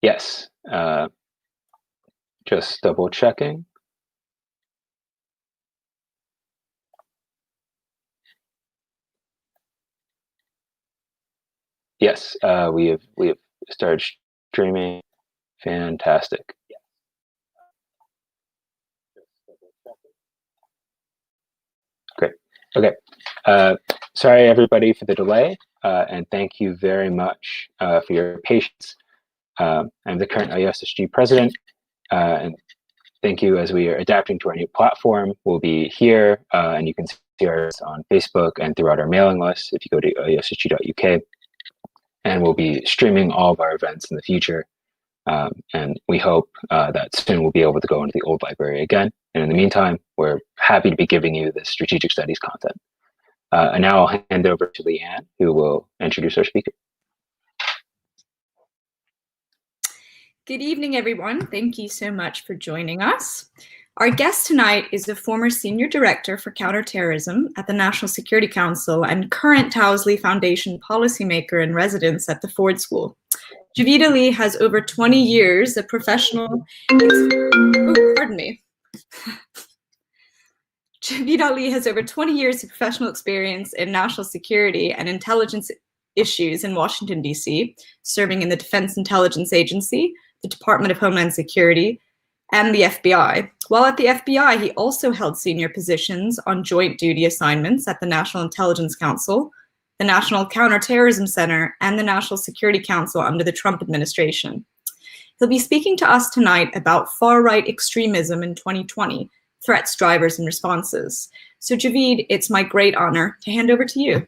Yes, just double checking. Yes, we have started streaming. Fantastic. Great. Okay. Sorry everybody for the delay, and thank you very much for your patience. I'm the current IOSSG president, and thank you as we are adapting to our new platform. We'll be here, and you can see us on Facebook and throughout our mailing list if you go to iossg.uk. And we'll be streaming all of our events in the future. And we hope that soon we'll be able to go into the old library again. And in the meantime, we're happy to be giving you the strategic studies content. And now I'll hand over to Leanne, who will introduce our speaker. Good evening, everyone. Thank you so much for joining us. Our guest tonight is the former Senior Director for Counterterrorism at the National Security Council and current Towsley Foundation policymaker in residence at the Ford School. Javed Ali has over 20 years of professional Javed Ali has over 20 years of professional experience in national security and intelligence issues in Washington, D.C., serving in the Defense Intelligence Agency, the Department of Homeland Security, and the FBI. While at the FBI, he also held senior positions on joint duty assignments at the National Intelligence Council, the National Counterterrorism Center, and the National Security Council under the Trump administration. He'll be speaking to us tonight about far-right extremism in 2020, threats, drivers, and responses. So Javed, it's my great honor to hand over to you.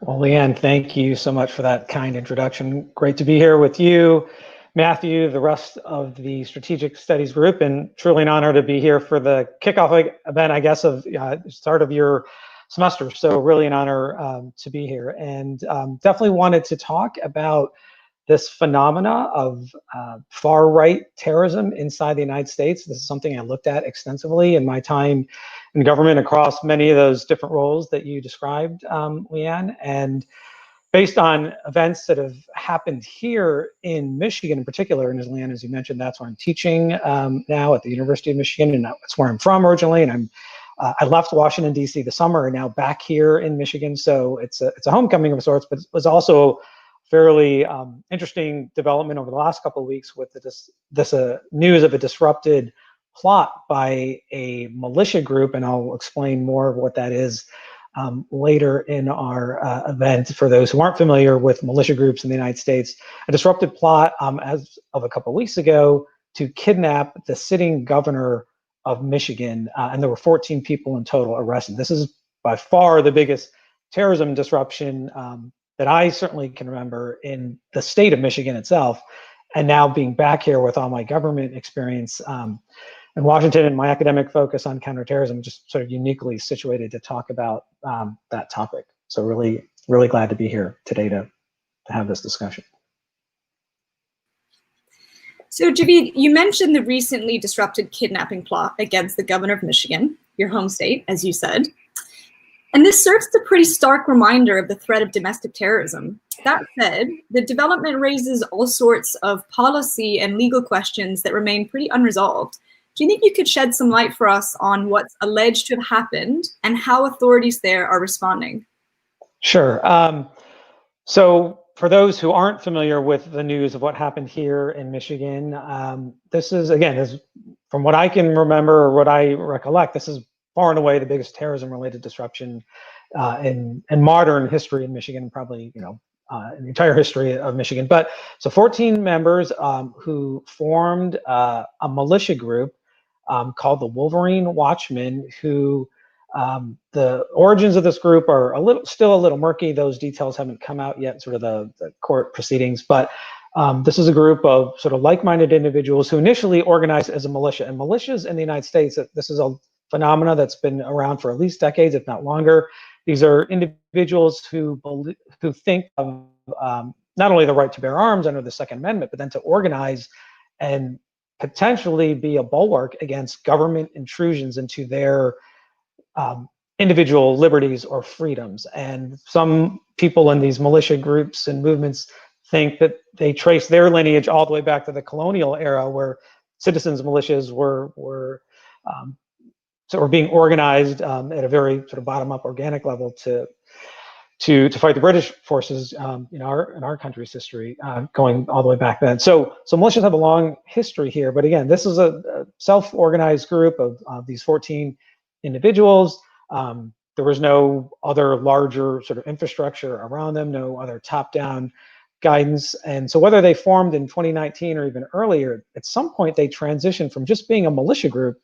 Well, Leanne, thank you so much for that kind introduction. Great to be here with you, Matthew, the rest of the Strategic Studies group, and truly an honor to be here for the kickoff event, I guess, of start of your semester. So really an honor to be here, and definitely wanted to talk about this phenomena of far-right terrorism inside the United States. This is something I looked at extensively in my time in government across many of those different roles that you described, Leanne. And based on events that have happened here in Michigan in particular, and as Leanne, as you mentioned, that's where I'm teaching now at the University of Michigan, and that's where I'm from originally. And I left Washington, D.C. this summer and now back here in Michigan. So it's a homecoming of sorts, but it was also fairly interesting development over the last couple of weeks with this news of a disrupted plot by a militia group, and I'll explain more of what that is later in our event. For those who aren't familiar with militia groups in the United States, a disrupted plot as of a couple of weeks ago to kidnap the sitting governor of Michigan, and there were 14 people in total arrested. This is by far the biggest terrorism disruption that I certainly can remember in the state of Michigan itself. And now being back here with all my government experience in Washington and my academic focus on counterterrorism, just sort of uniquely situated to talk about that topic. So really, really glad to be here today to have this discussion. So Javed, you mentioned the recently disrupted kidnapping plot against the governor of Michigan, your home state, as you said. And this serves as a pretty stark reminder of the threat of domestic terrorism. That said, the development raises all sorts of policy and legal questions that remain pretty unresolved. Do you think you could shed some light for us on what's alleged to have happened and how authorities there are responding? Sure. So for those who aren't familiar with the news of what happened here in Michigan, this is, again, from what I can remember or what I recollect, this is far and away the biggest terrorism-related disruption in modern history in Michigan, probably, in the entire history of Michigan. But so 14 members who formed a militia group called the Wolverine Watchmen, who the origins of this group are still a little murky. Those details haven't come out yet, sort of the court proceedings. But this is a group of sort of like-minded individuals who initially organized as a militia. And militias in the United States, this is a phenomena that's been around for at least decades, if not longer. These are individuals who think of not only the right to bear arms under the Second Amendment, but then to organize and potentially be a bulwark against government intrusions into their individual liberties or freedoms. And some people in these militia groups and movements think that they trace their lineage all the way back to the colonial era, where citizens militias were being organized at a very sort of bottom-up organic level to fight the British forces in our country's history, going all the way back then. So militias have a long history here, but again, this is a self-organized group of these 14 individuals. There was no other larger sort of infrastructure around them, no other top-down guidance. And so whether they formed in 2019 or even earlier, at some point they transitioned from just being a militia group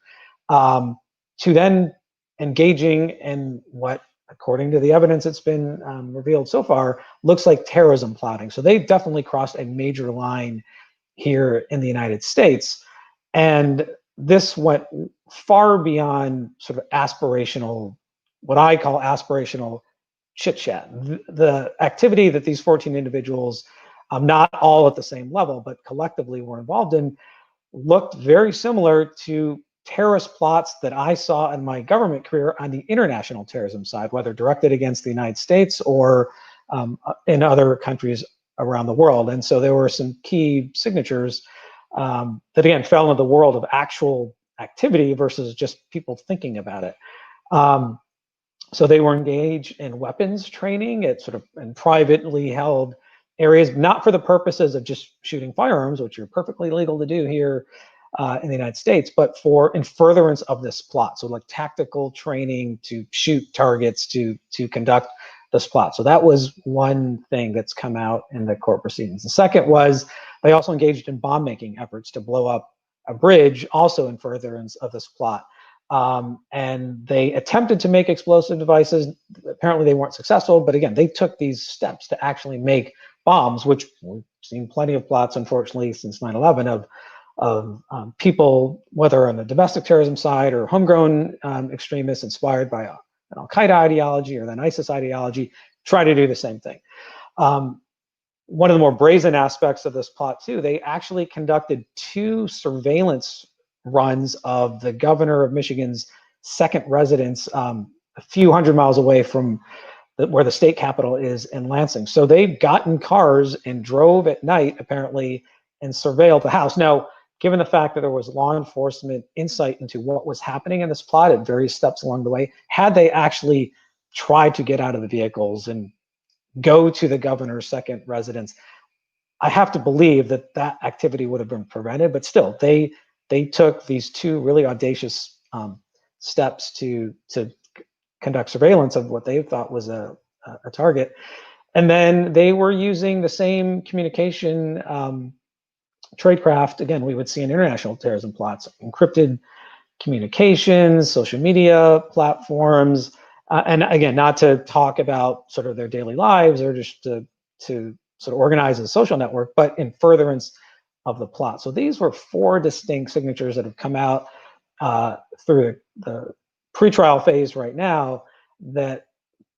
to then engaging in what, according to the evidence that's been revealed so far, looks like terrorism plotting. So they've definitely crossed a major line here in the United States. And this went far beyond sort of aspirational, what I call aspirational chit chat. The activity that these 14 individuals, not all at the same level, but collectively were involved in, looked very similar to terrorist plots that I saw in my government career on the international terrorism side, whether directed against the United States or in other countries around the world. And so there were some key signatures that, again, fell into the world of actual activity versus just people thinking about it. So they were engaged in weapons training at sort of in privately held areas, not for the purposes of just shooting firearms, which are perfectly legal to do here in the United States, but in furtherance of this plot. So like tactical training to shoot targets, to conduct this plot. So that was one thing that's come out in the court proceedings. The second was they also engaged in bomb making efforts to blow up a bridge, also in furtherance of this plot. And they attempted to make explosive devices. Apparently they weren't successful, but again, they took these steps to actually make bombs, which we've seen plenty of plots, unfortunately, since 9/11 of people, whether on the domestic terrorism side or homegrown extremists inspired by an Al-Qaeda ideology or then ISIS ideology, try to do the same thing. One of the more brazen aspects of this plot, too, they actually conducted 2 surveillance runs of the governor of Michigan's second residence a few hundred miles away from where the state capital is in Lansing. So they got in cars and drove at night, apparently, and surveilled the house. Now, given the fact that there was law enforcement insight into what was happening in this plot at various steps along the way, had they actually tried to get out of the vehicles and go to the governor's second residence, I have to believe that that activity would have been prevented. But still, they took these 2 really audacious steps to conduct surveillance of what they thought was a target. And then they were using the same communication tradecraft, again, we would see in international terrorism plots, encrypted communications, social media platforms, and again, not to talk about sort of their daily lives or just to sort of organize a social network, but in furtherance of the plot. So these were 4 distinct signatures that have come out through the pretrial phase right now that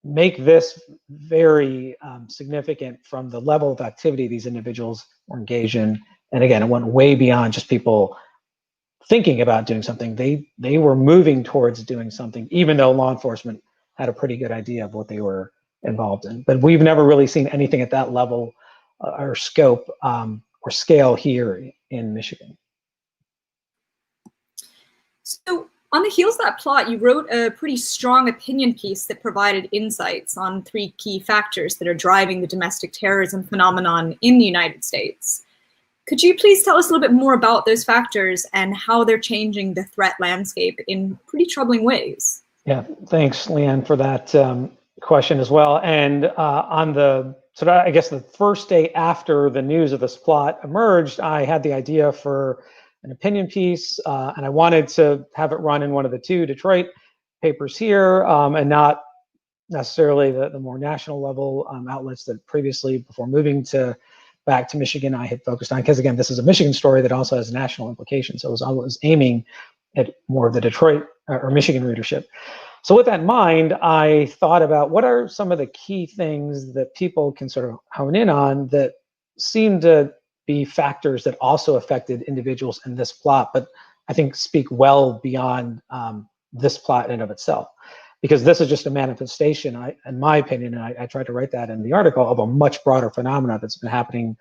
make this very significant from the level of activity these individuals were engaged in. And again, it went way beyond just people thinking about doing something. They were moving towards doing something, even though law enforcement had a pretty good idea of what they were involved in. But we've never really seen anything at that level or scope or scale here in Michigan. So on the heels of that plot, you wrote a pretty strong opinion piece that provided insights on 3 key factors that are driving the domestic terrorism phenomenon in the United States. Could you please tell us a little bit more about those factors and how they're changing the threat landscape in pretty troubling ways? Yeah, thanks, Leanne, for that question as well. And I guess the first day after the news of this plot emerged, I had the idea for an opinion piece, and I wanted to have it run in one of the 2 Detroit papers here, and not necessarily the more national level outlets that previously, before moving back to Michigan, I had focused on, because again, this is a Michigan story that also has national implications. So I was aiming at more of the Detroit or Michigan readership. So with that in mind, I thought about what are some of the key things that people can sort of hone in on that seem to be factors that also affected individuals in this plot, but I think speak well beyond this plot in and of itself. because this is just a manifestation, in my opinion, and I tried to write that in the article, of a much broader phenomena that's been happening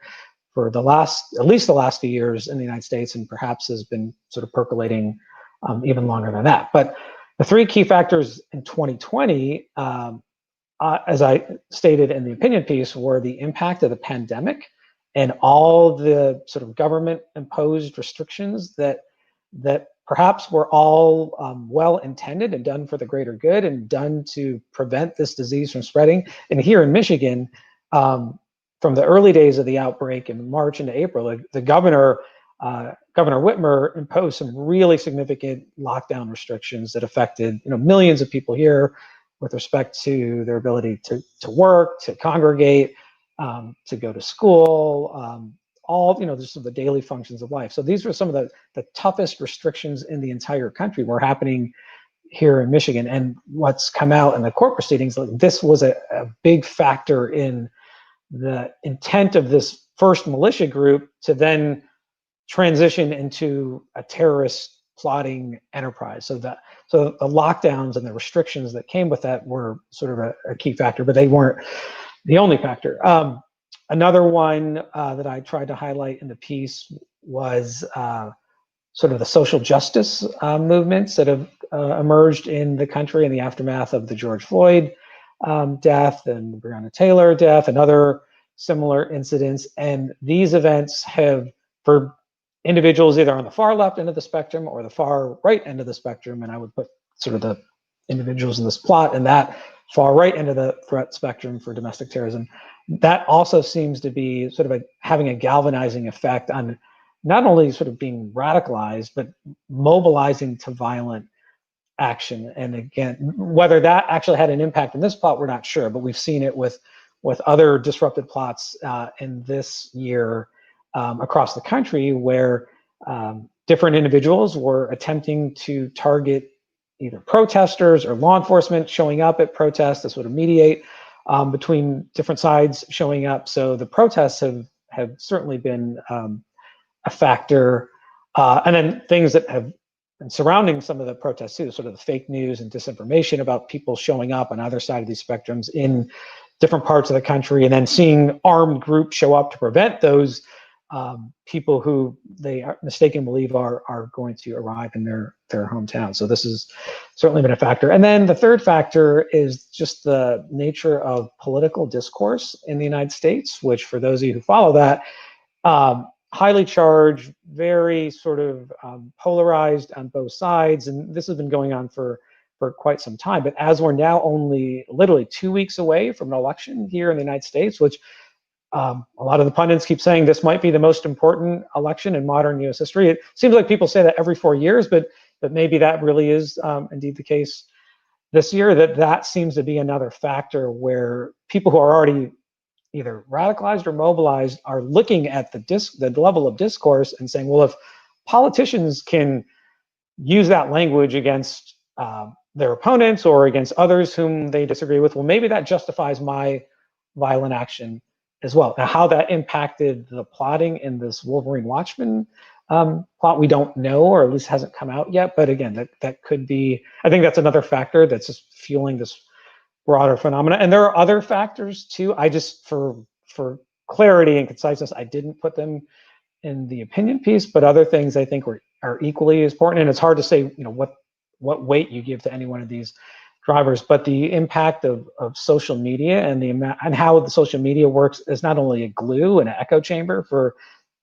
for at least the last few years in the United States, and perhaps has been sort of percolating even longer than that. But the three key factors in 2020, as I stated in the opinion piece, were the impact of the pandemic and all the sort of government-imposed restrictions that perhaps were all well-intended and done for the greater good and done to prevent this disease from spreading. And here in Michigan, from the early days of the outbreak in March into April, the Governor Whitmer imposed some really significant lockdown restrictions that affected millions of people here with respect to their ability to work, to congregate, to go to school, all just the daily functions of life. So these were some of the toughest restrictions in the entire country were happening here in Michigan. And what's come out in the court proceedings, this was a big factor in the intent of this first militia group to then transition into a terrorist plotting enterprise. So the lockdowns and the restrictions that came with that were sort of a key factor, but they weren't the only factor. Another one that I tried to highlight in the piece was sort of the social justice movements that have emerged in the country in the aftermath of the George Floyd death and the Breonna Taylor death and other similar incidents. And these events have, for individuals either on the far left end of the spectrum or the far right end of the spectrum, and I would put sort of the individuals in this plot in that far right end of the threat spectrum for domestic terrorism, that also seems to be sort of having a galvanizing effect on not only sort of being radicalized, but mobilizing to violent action. And again, whether that actually had an impact in this plot, we're not sure, but we've seen it with other disrupted plots in this year across the country, where different individuals were attempting to target either protesters or law enforcement showing up at protests to sort of mediate between different sides showing up. So the protests have certainly been a factor. And then things that have been surrounding some of the protests too, sort of the fake news and disinformation about people showing up on either side of these spectrums in different parts of the country, and then seeing armed groups show up to prevent those people who they mistakenly believe are going to arrive in their hometown. So this has certainly been a factor. And then the third factor is just the nature of political discourse in the United States, which for those of you who follow that, highly charged, very sort of polarized on both sides. And this has been going on for quite some time. But as we're now only literally 2 weeks away from an election here in the United States, which a lot of the pundits keep saying this might be the most important election in modern U.S. history. It seems like people say that every 4 years, but maybe that really is indeed the case this year, that seems to be another factor where people who are already either radicalized or mobilized are looking at the level of discourse and saying, well, if politicians can use that language against their opponents or against others whom they disagree with, well, maybe that justifies my violent action as well. Now, how that impacted the plotting in this Wolverine Watchmen plot, we don't know, or at least hasn't come out yet. But again, that could be, I think that's another factor that's just fueling this broader phenomena. And there are other factors too. I just, for clarity and conciseness, I didn't put them in the opinion piece, but other things I think are equally as important. And it's hard to say, what weight you give to any one of these drivers, but the impact of social media and how the social media works as not only a glue and an echo chamber for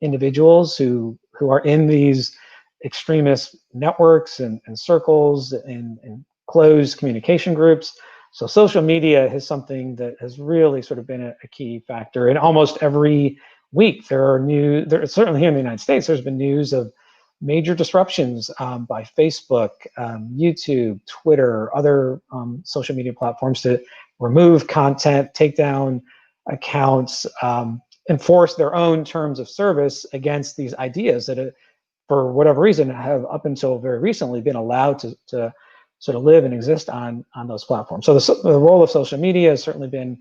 individuals who are in these extremist networks and circles and closed communication groups. So social media is something that has really sort of been a key factor. And almost every week certainly here in the United States, there's been news of major disruptions by Facebook, YouTube, Twitter, other social media platforms to remove content, take down accounts, enforce their own terms of service against these ideas that, for whatever reason, have up until very recently been allowed to sort of live and exist on those platforms. So the role of social media has certainly been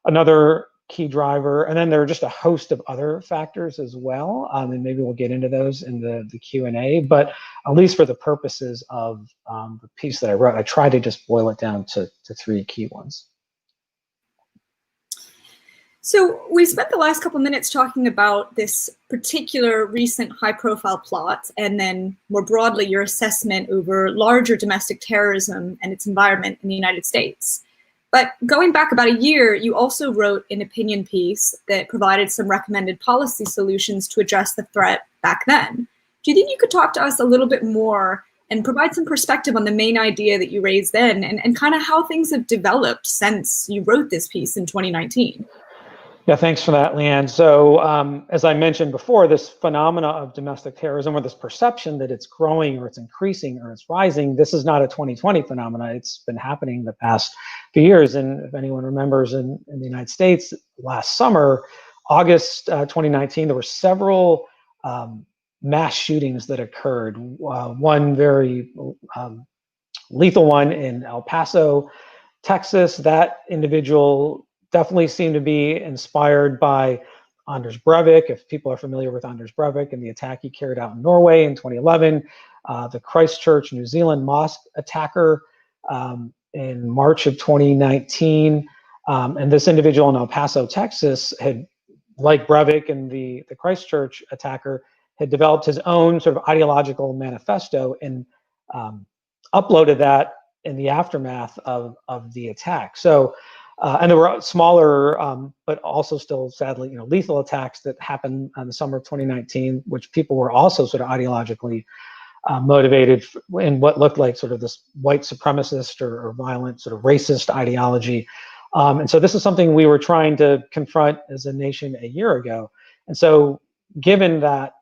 another key driver. And then there are just a host of other factors as well. And maybe we'll get into those in the Q&A, but at least for the purposes of the piece that I wrote, I tried to just boil it down to three key ones. So we spent the last couple minutes talking about this particular recent high-profile plot, and then more broadly, your assessment over larger domestic terrorism and its environment in the United States. But going back about a year, you also wrote an opinion piece that provided some recommended policy solutions to address the threat back then. Do you think you could talk to us a little bit more and provide some perspective on the main idea that you raised then, and kind of how things have developed since you wrote this piece in 2019? Yeah, thanks for that, Leanne. So as I mentioned before, this phenomena of domestic terrorism, or this perception that it's growing or it's increasing or it's rising, this is not a 2020 phenomena. It's been happening the past few years. And if anyone remembers, in the United States last summer, August 2019, there were several mass shootings that occurred. One very lethal one in El Paso, Texas. That individual definitely seemed to be inspired by Anders Breivik, if people are familiar with Anders Breivik and the attack he carried out in Norway in 2011, the Christchurch, New Zealand mosque attacker in March of 2019. And this individual in El Paso, Texas, had, like Breivik and the Christchurch attacker, had developed his own sort of ideological manifesto and uploaded that in the aftermath of the attack. So, and there were smaller, but also still sadly, lethal attacks that happened in the summer of 2019, which people were also sort of ideologically motivated in what looked like sort of this white supremacist or violent sort of racist ideology. And so this is something we were trying to confront as a nation a year ago. And so given that,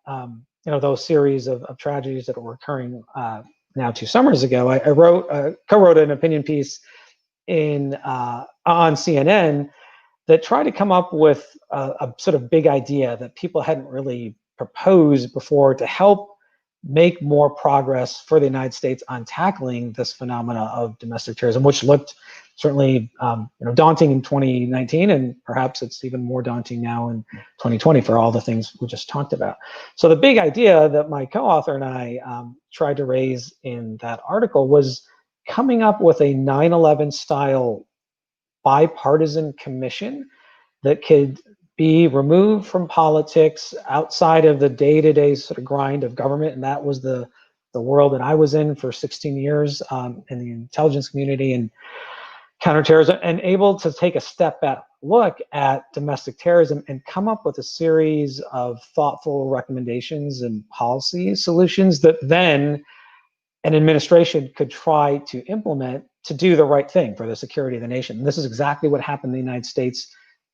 those series of tragedies that were occurring now 2 summers ago, I co-wrote an opinion piece on CNN that tried to come up with a sort of big idea that people hadn't really proposed before to help make more progress for the United States on tackling this phenomena of domestic terrorism, which looked certainly daunting in 2019, and perhaps it's even more daunting now in 2020 for all the things we just talked about. So the big idea that my co-author and I tried to raise in that article was coming up with a 9/11 style bipartisan commission that could be removed from politics, outside of the day-to-day sort of grind of government. And that was the world that I was in for 16 years in the intelligence community and counterterrorism, and able to take a step back look at domestic terrorism and come up with a series of thoughtful recommendations and policy solutions that then an administration could try to implement to do the right thing for the security of the nation. And this is exactly what happened in the United States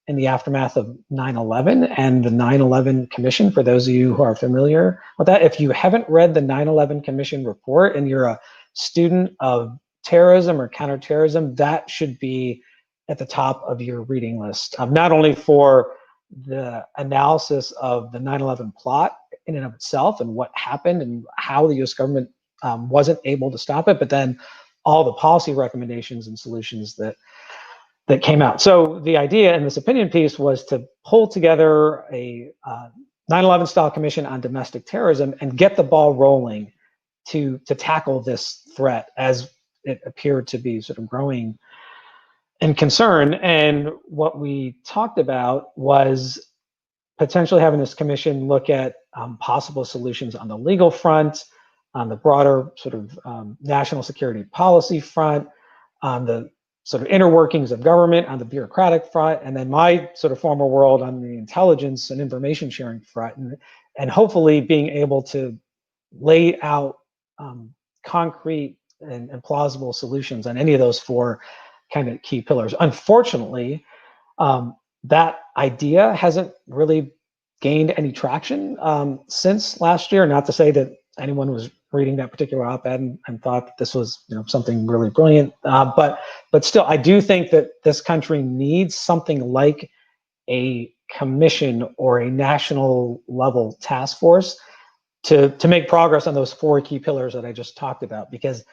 in the aftermath of 9/11 and the 9/11 Commission, for those of you who are familiar with that. If you haven't read the 9/11 Commission report and you're a student of terrorism or counterterrorism, that should be at the top of your reading list, not only for the analysis of the 9/11 plot in and of itself and what happened and how the US government wasn't able to stop it, but then all the policy recommendations and solutions that came out. So the idea in this opinion piece was to pull together a 9/11 style commission on domestic terrorism and get the ball rolling to tackle this threat as it appeared to be sort of growing in concern. And what we talked about was potentially having this commission look at possible solutions on the legal front, on the broader sort of national security policy front, on the sort of inner workings of government, on the bureaucratic front, and then my sort of former world on the intelligence and information sharing front, and hopefully being able to lay out concrete and plausible solutions on any of those 4 kind of key pillars. Unfortunately, that idea hasn't really gained any traction since last year. Not to say that anyone was reading that particular op-ed and thought that this was something really brilliant, but still, I do think that this country needs something like a commission or a national level task force to make progress on those 4 key pillars that I just talked about. Because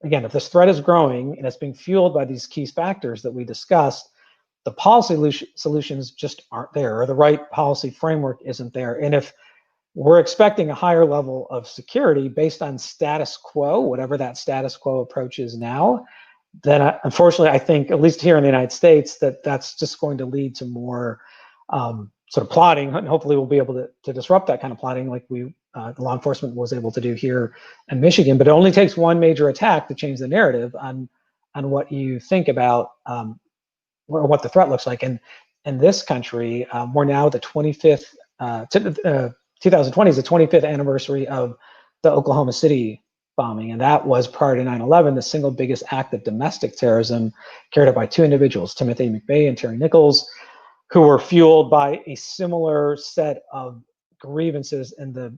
again, if this threat is growing and it's being fueled by these key factors that we discussed, the policy solutions just aren't there, or the right policy framework isn't there. And if we're expecting a higher level of security based on status quo, whatever that status quo approach is now, then unfortunately, I think, at least here in the United States, that's just going to lead to more sort of plotting, and hopefully we'll be able to disrupt that kind of plotting like the law enforcement was able to do here in Michigan. But it only takes one major attack to change the narrative on what you think about or what the threat looks like. And in this country, we're now the 25th, 2020 is the 25th anniversary of the Oklahoma City bombing. And that was, prior to 9/11, the single biggest act of domestic terrorism carried out by two individuals, Timothy McVeigh and Terry Nichols, who were fueled by a similar set of grievances in the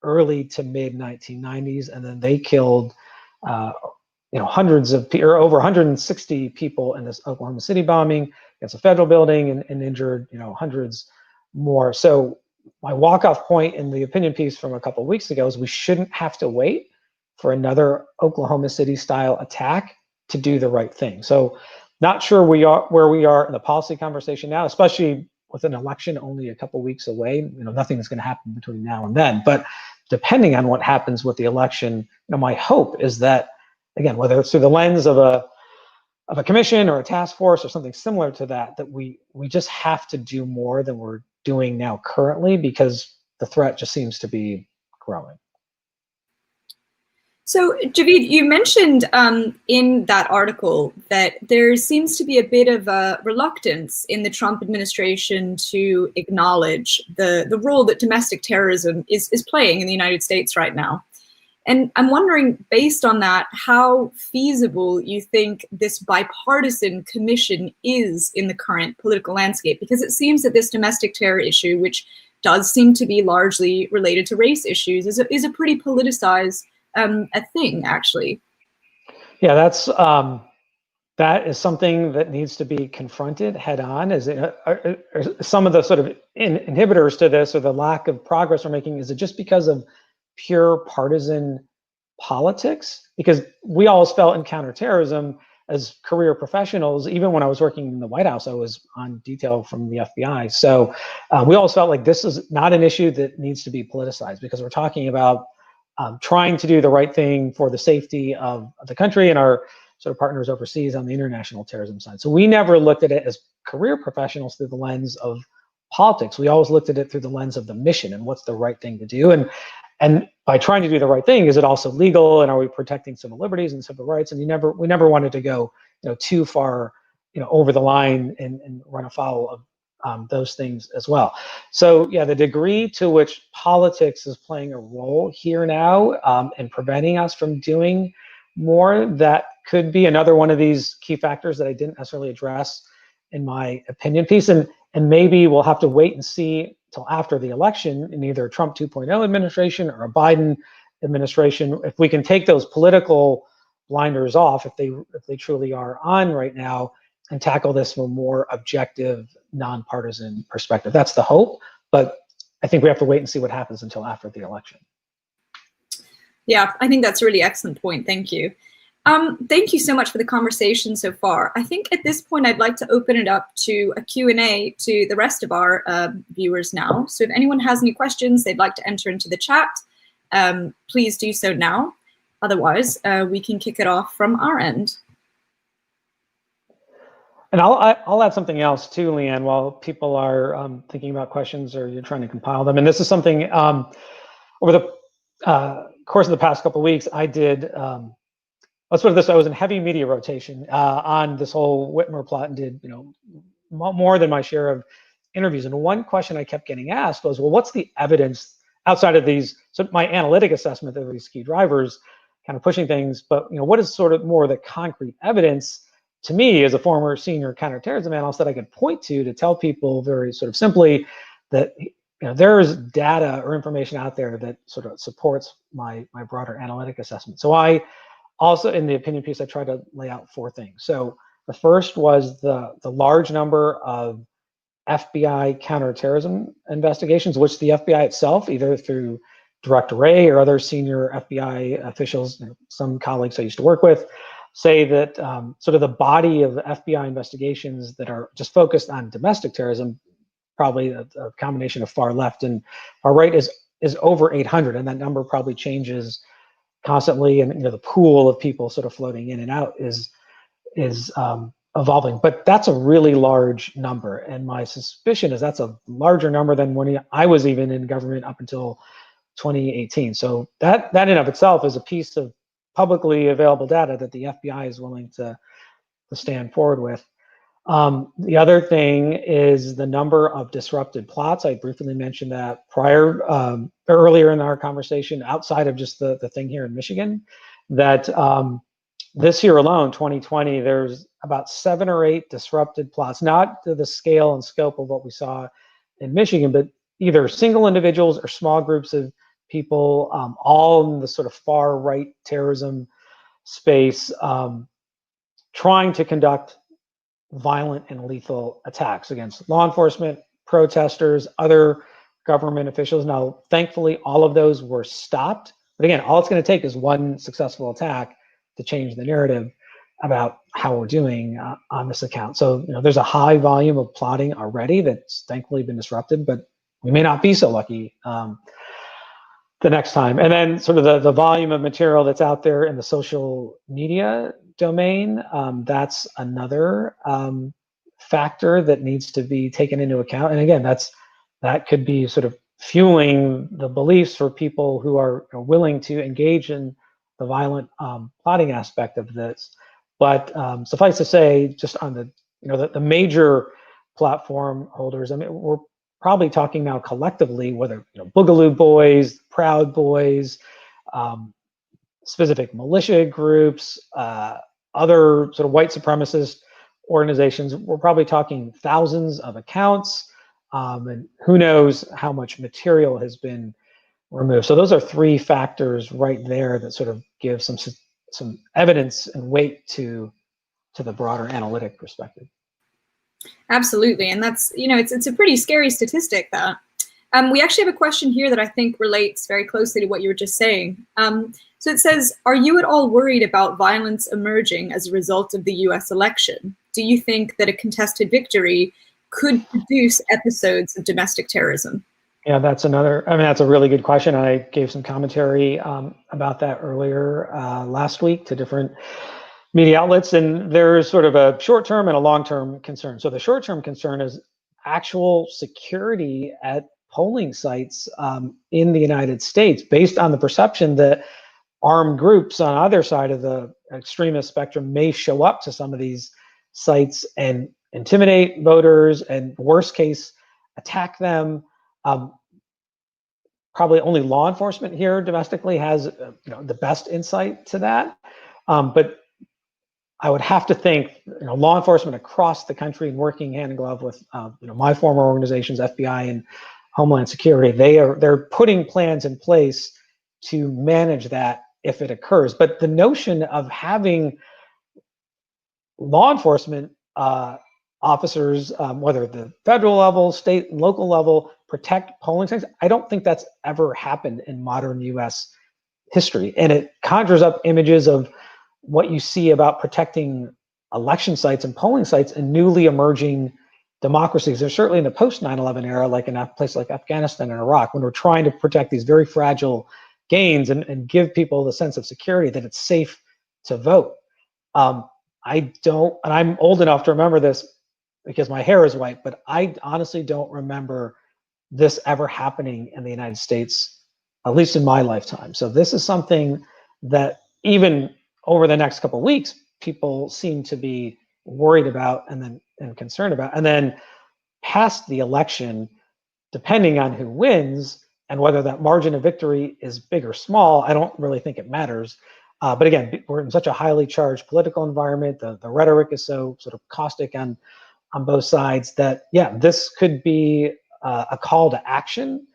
early to mid 1990s. And then they killed hundreds of, or over 160 people in this Oklahoma City bombing against a federal building, and injured hundreds more. So my walk-off point in the opinion piece from a couple of weeks ago is we shouldn't have to wait for another Oklahoma City style attack to do the right thing. So not sure where we are in the policy conversation now, especially with an election only a couple of weeks away. Nothing is going to happen between now and then. But depending on what happens with the election, my hope is that, again, whether it's through the lens of a commission or a task force or something similar to that, that we just have to do more than we're doing now currently, because the threat just seems to be growing. So, Javed, you mentioned in that article that there seems to be a bit of a reluctance in the Trump administration to acknowledge the role that domestic terrorism is playing in the United States right now. And I'm wondering, based on that, how feasible you think this bipartisan commission is in the current political landscape? Because it seems that this domestic terror issue, which does seem to be largely related to race issues, is a pretty politicized a thing, actually. Yeah, that is something that needs to be confronted head on. Some of the sort of inhibitors to this, or the lack of progress we're making, is it just because of pure partisan politics? Because we always felt in counterterrorism as career professionals, even when I was working in the White House, I was on detail from the FBI. So we always felt like this is not an issue that needs to be politicized, because we're talking about trying to do the right thing for the safety of the country and our sort of partners overseas on the international terrorism side. So we never looked at it as career professionals through the lens of politics. We always looked at it through the lens of the mission and what's the right thing to do. And by trying to do the right thing, is it also legal, and are we protecting civil liberties and civil rights? And we never wanted to go too far over the line and run afoul of those things as well. So yeah, the degree to which politics is playing a role here now in preventing us from doing more, that could be another one of these key factors that I didn't necessarily address in my opinion piece. And maybe we'll have to wait and see till after the election in either a Trump 2.0 administration or a Biden administration, if we can take those political blinders off, if they truly are on right now, and tackle this from a more objective, nonpartisan perspective. That's the hope, but I think we have to wait and see what happens until after the election. Yeah, I think that's a really excellent point. Thank you. Thank you so much for the conversation so far. I think at this point, I'd like to open it up to a Q&A to the rest of our viewers now. So if anyone has any questions they'd like to enter into the chat, please do so now. Otherwise, we can kick it off from our end. And I'll add something else too, Leanne, while people are thinking about questions or you're trying to compile them. And this is something over the course of the past couple of weeks, I did, let's put it this way, I was in heavy media rotation on this whole Whitmer plot, and did more than my share of interviews. And one question I kept getting asked was, well, what's the evidence outside of these, so my analytic assessment of these key drivers kind of pushing things, but what is sort of more the concrete evidence to me as a former senior counterterrorism analyst that I could point to tell people very sort of simply that there's data or information out there that sort of supports my broader analytic assessment. So I also, in the opinion piece, I tried to lay out 4 things. So the first was the large number of FBI counterterrorism investigations, which the FBI itself, either through Director Wray or other senior FBI officials, some colleagues I used to work with, say that sort of the body of the FBI investigations that are just focused on domestic terrorism, probably a combination of far left and far right, is over 800, and that number probably changes constantly, and the pool of people sort of floating in and out is evolving. But that's a really large number, and my suspicion is that's a larger number than when I was even in government up until 2018. So that in and of itself is a piece of publicly available data that the FBI is willing to stand forward with. The other thing is the number of disrupted plots. I briefly mentioned that earlier in our conversation, outside of just the thing here in Michigan, that this year alone, 2020, there's about 7 or 8 disrupted plots, not to the scale and scope of what we saw in Michigan, but either single individuals or small groups of people, all in the sort of far right terrorism space, trying to conduct violent and lethal attacks against law enforcement, protesters, other government officials. Now, thankfully, all of those were stopped. But again, all it's going to take is one successful attack to change the narrative about how we're doing on this account. So, there's a high volume of plotting already that's thankfully been disrupted, but we may not be so lucky the next time. And then sort of the volume of material that's out there in the social media domain, that's another factor that needs to be taken into account. And again, that could be sort of fueling the beliefs for people who are willing to engage in the violent plotting aspect of this. But suffice to say, just on the major platform holders, I mean, we're probably talking now collectively, whether Boogaloo Boys, Proud Boys, specific militia groups, other sort of white supremacist organizations, we're probably talking thousands of accounts, and who knows how much material has been removed. So those are 3 factors right there that sort of give some evidence and weight to the broader analytic perspective. Absolutely, and that's it's a pretty scary statistic that. We actually have a question here that I think relates very closely to what you were just saying. So it says, are you at all worried about violence emerging as a result of the US election? Do you think that a contested victory could produce episodes of domestic terrorism? Yeah, that's a really good question. I gave some commentary about that earlier last week to different media outlets, and there's sort of a short-term and a long-term concern. So the short-term concern is actual security at polling sites in the United States, based on the perception that armed groups on either side of the extremist spectrum may show up to some of these sites and intimidate voters, and worst case, attack them. Probably only law enforcement here domestically has the best insight to that. But I would have to think law enforcement across the country, and working hand in glove with my former organizations, FBI and Homeland Security, they're putting plans in place to manage that if it occurs. But the notion of having law enforcement officers, whether at the federal level, state and local level, protect polling sites, I don't think that's ever happened in modern US history. And it conjures up images of what you see about protecting election sites and polling sites in newly emerging democracies. There's certainly in the post 9/11 era, like in a place like Afghanistan and Iraq, when we're trying to protect these very fragile gains and give people the sense of security that it's safe to vote. I don't, and I'm old enough to remember this because my hair is white, but I honestly don't remember this ever happening in the United States, at least in my lifetime. So this is something that even over the next couple of weeks, people seem to be worried about and concerned about. And then past the election, depending on who wins and whether that margin of victory is big or small, I don't really think it matters. But again, we're in such a highly charged political environment. The rhetoric is so sort of caustic on both sides that, yeah, this could be a call to action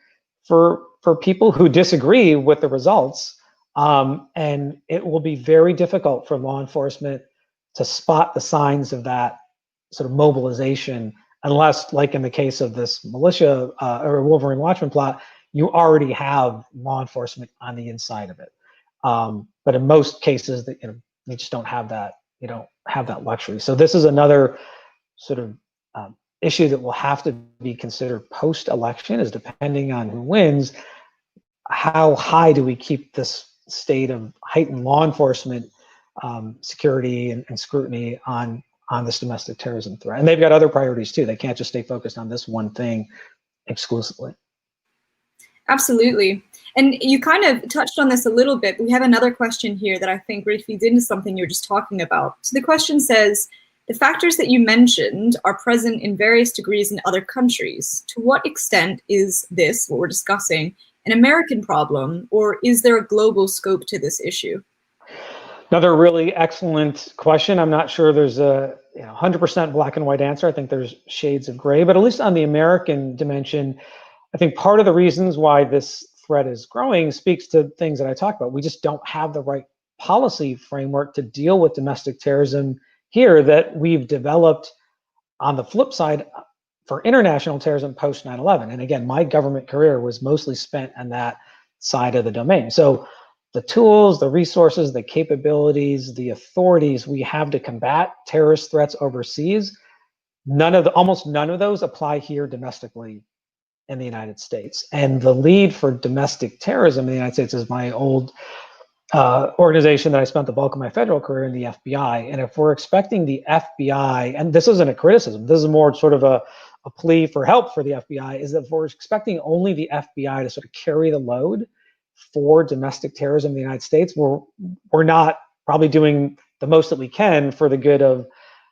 for people who disagree with the results. And it will be very difficult for law enforcement to spot the signs of that sort of mobilization, unless, like in the case of this militia or Wolverine Watchman plot, you already have law enforcement on the inside of it. But in most cases, You just don't have that. You don't have that luxury. So this is another sort of issue that will have to be considered post-election, is depending on who wins, how high do we keep this state of heightened law enforcement security and scrutiny on this domestic terrorism threat. And they've got other priorities too. They can't just stay focused on this one thing exclusively. Absolutely. And you kind of touched on this a little bit, but we have another question here that I think really feeds into something you were just talking about. So the question says, the factors that you mentioned are present in various degrees in other countries. To what extent is this, what we're discussing, an American problem, or is there a global scope to this issue? Another really excellent question. I'm not sure there's a 100% black and white answer. I think there's shades of gray, but at least on the American dimension, I think part of the reasons why this threat is growing speaks to things that I talked about. We just don't have the right policy framework to deal with domestic terrorism here that we've developed on the flip side for international terrorism post 9/11. And again, my government career was mostly spent on that side of the domain. So the tools, the resources, the capabilities, the authorities we have to combat terrorist threats overseas, almost none of those apply here domestically in the United States. And the lead for domestic terrorism in the United States is my old organization that I spent the bulk of my federal career in, the FBI. And if we're expecting the FBI, and this isn't a criticism, this is more sort of a plea for help for the FBI, is that if we're expecting only the FBI to sort of carry the load for domestic terrorism in the United States, we're not probably doing the most that we can for the good of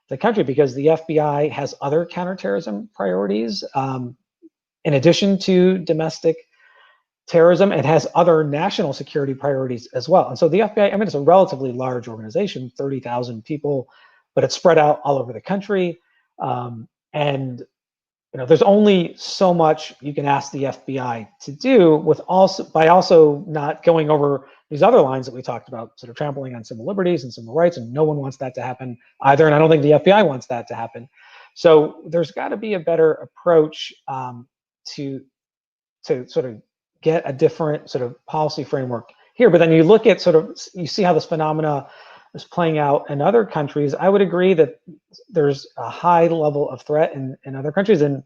the country, because the FBI has other counterterrorism priorities in addition to domestic terrorism, and has other national security priorities as well. And so the FBI, I mean, it's a relatively large organization, 30,000 people, but it's spread out all over the country. And there's only so much you can ask the FBI to do by also not going over these other lines that we talked about, sort of trampling on civil liberties and civil rights, and no one wants that to happen either. And I don't think the FBI wants that to happen. So there's got to be a better approach to sort of get a different sort of policy framework here. But then you look at you see how this phenomena is playing out in other countries. I would agree that there's a high level of threat in other countries, and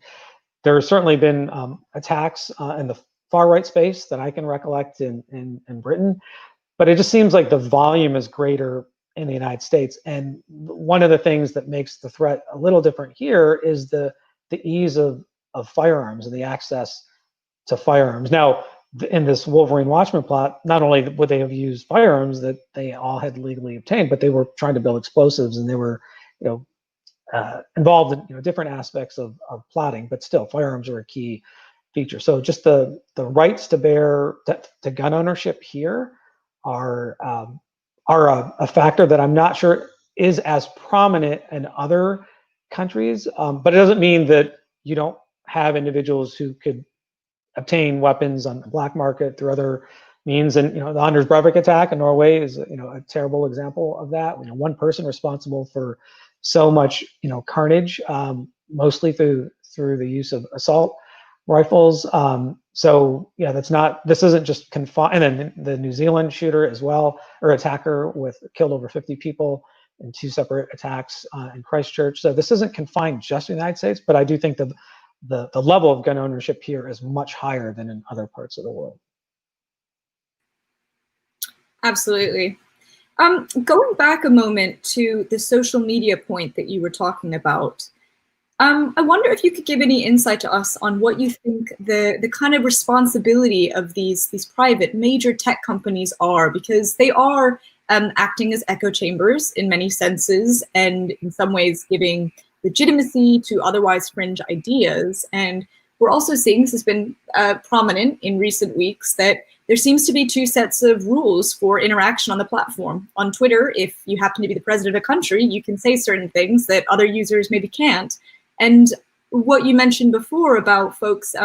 there's certainly been attacks in the far right space that I can recollect in Britain. But it just seems like the volume is greater in the United States. And one of the things that makes the threat a little different here is the ease of firearms and the access to firearms. Now, in this Wolverine Watchman plot, not only would they have used firearms that they all had legally obtained, but they were trying to build explosives, and they were, involved in different aspects of plotting. But still, firearms are a key feature. So just the rights to bear to gun ownership here are a factor that I'm not sure is as prominent in other countries. But it doesn't mean that you don't have individuals who could obtain weapons on the black market through other means. And the Anders Breivik attack in Norway is a terrible example of that. One person responsible for so much carnage, mostly through the use of assault rifles. So yeah, this isn't just confined. And then the New Zealand shooter as well, or attacker, killed over 50 people in 2 separate attacks in Christchurch. So this isn't confined just to the United States, but I do think that the level of gun ownership here is much higher than in other parts of the world. Absolutely. Going back a moment to the social media point that you were talking about, I wonder if you could give any insight to us on what you think the kind of responsibility of these private major tech companies are, because they are acting as echo chambers in many senses, and in some ways giving legitimacy to otherwise fringe ideas. And we're also seeing, this has been prominent in recent weeks, that there seems to be 2 sets of rules for interaction on the platform. On Twitter, if you happen to be the president of a country, you can say certain things that other users maybe can't. And what you mentioned before about folks